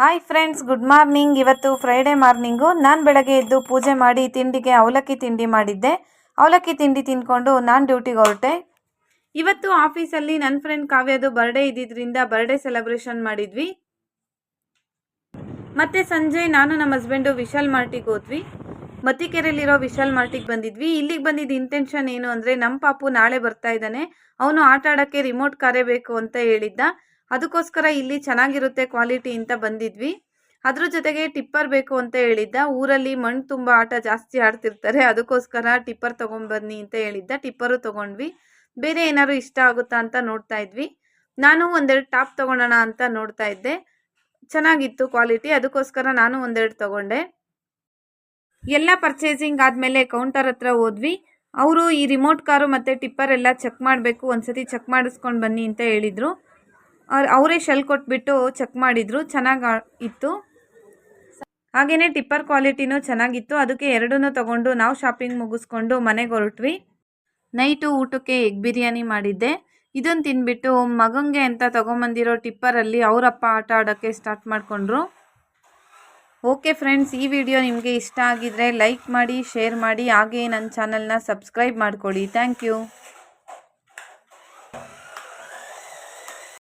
Hi friends, good morning. ಇವತ್ತು Friday morning. ನಾನು ಬೆಳಗ್ಗೆ ಎದ್ದು ಪೂಜೆ ಮಾಡಿ ತಿಂಡಿಗೆ ಅವಲಕ್ಕಿ ತಿಂಡಿ ಮಾಡಿದ್ದೆ. ಅವಲಕ್ಕಿ ತಿಂಡಿ ತಿಂದ್ಕೊಂಡು ನಾನು ಡ್ಯೂಟಿಗೆ ಹೊರಟೆ. ಇವತ್ತು ಆಫೀಸಲ್ಲಿ ನನ್ನ ಫ್ರೆಂಡ್ ಕಾವ್ಯದು ಬರ್ಡೇ ಇದ್ದಿದ್ದರಿಂದ ಬರ್ಡೇ ಸೆಲೆಬ್ರೇಷನ್ ಮಾಡಿದ್ವಿ. ಮತ್ತು ಸಂಜೆ ನಾನು ನಮ್ಮ ಹಸ್ಬೆಂಡು ವಿಶಾಲ್ ಮಾರ್ಟಿಗೆ ಹೋದ್ವಿ. ಮತ್ತಿಕೆರೆಯಲ್ಲಿರೋ ವಿಶಾಲ್ ಮಾರ್ಟಿಗೆ ಬಂದಿದ್ವಿ. ಇಲ್ಲಿಗೆ ಬಂದಿದ್ದು ಇಂಟೆನ್ಷನ್ ಏನು ಅಂದರೆ, ನಮ್ಮ ಪಾಪು ನಾಳೆ ಬರ್ತಾ ಇದ್ದಾನೆ. ಅವನು ಆಟ ಆಡೋಕ್ಕೆ ರಿಮೋಟ್ ಕಾರೇ ಬೇಕು ಅಂತ ಹೇಳಿದ್ದ. ಅದಕ್ಕೋಸ್ಕರ ಇಲ್ಲಿ ಚೆನ್ನಾಗಿರುತ್ತೆ ಕ್ವಾಲಿಟಿ ಅಂತ ಬಂದಿದ್ವಿ. ಅದ್ರ ಜೊತೆಗೆ ಟಿಪ್ಪರ್ ಬೇಕು ಅಂತ ಹೇಳಿದ್ದ. ಊರಲ್ಲಿ ಮಣ್ಣು ತುಂಬ ಆಟ ಜಾಸ್ತಿ ಆಡ್ತಿರ್ತಾರೆ, ಅದಕ್ಕೋಸ್ಕರ ಟಿಪ್ಪರ್ ತೊಗೊಂಬನ್ನಿ ಅಂತ ಹೇಳಿದ್ದ. ಟಿಪ್ಪರು ತೊಗೊಂಡ್ವಿ. ಬೇರೆ ಏನಾದ್ರು ಇಷ್ಟ ಆಗುತ್ತಾ ಅಂತ ನೋಡ್ತಾ ಇದ್ವಿ. ನಾನು ಒಂದೆರಡು ಟಾಪ್ ತೊಗೊಳೋಣ ಅಂತ ನೋಡ್ತಾ ಇದ್ದೆ. ಚೆನ್ನಾಗಿತ್ತು ಕ್ವಾಲಿಟಿ, ಅದಕ್ಕೋಸ್ಕರ ನಾನು ಒಂದೆರಡು ತೊಗೊಂಡೆ. ಎಲ್ಲ ಪರ್ಚೇಸಿಂಗ್ ಆದಮೇಲೆ ಕೌಂಟರ್ ಹತ್ರ ಹೋದ್ವಿ. ಅವರು ಈ ರಿಮೋಟ್ ಕಾರು ಮತ್ತು ಟಿಪ್ಪರ್ ಎಲ್ಲ ಚೆಕ್ ಮಾಡಬೇಕು, ಒಂದ್ಸತಿ ಚೆಕ್ ಮಾಡಿಸ್ಕೊಂಡು ಬನ್ನಿ ಅಂತ ಹೇಳಿದರು. ಅವರೇ ಶೆಲ್ ಕೊಟ್ಬಿಟ್ಟು ಚೆಕ್ ಮಾಡಿದರು. ಚೆನ್ನಾಗಿ ಇತ್ತು. ಹಾಗೆಯೇ ಟಿಪ್ಪರ್ ಕ್ವಾಲಿಟಿನೂ ಚೆನ್ನಾಗಿತ್ತು. ಅದಕ್ಕೆ ಎರಡನ್ನೂ ತೊಗೊಂಡು ನಾವು ಶಾಪಿಂಗ್ ಮುಗಿಸ್ಕೊಂಡು ಮನೆಗೆ ಹೊರಟ್ವಿ. ನೈಟು ಊಟಕ್ಕೆ ಎಗ್ ಬಿರಿಯಾನಿ ಮಾಡಿದ್ದೆ. ಇದನ್ನು ತಿಂದ್ಬಿಟ್ಟು ಮಗಂಗೆ ಅಂತ ತೊಗೊಂಬಂದಿರೋ ಟಿಪ್ಪರಲ್ಲಿ ಅವರಪ್ಪ ಆಟ ಆಡೋಕ್ಕೆ ಸ್ಟಾರ್ಟ್ ಮಾಡಿಕೊಂಡ್ರು. ಓಕೆ ಫ್ರೆಂಡ್ಸ್, ಈ ವಿಡಿಯೋ ನಿಮಗೆ ಇಷ್ಟ ಆಗಿದ್ರೆ ಲೈಕ್ ಮಾಡಿ, ಶೇರ್ ಮಾಡಿ, ಹಾಗೆಯೇ ನನ್ನ ಚಾನಲ್ನ ಸಬ್ಸ್ಕ್ರೈಬ್ ಮಾಡ್ಕೊಳ್ಳಿ. Thank you.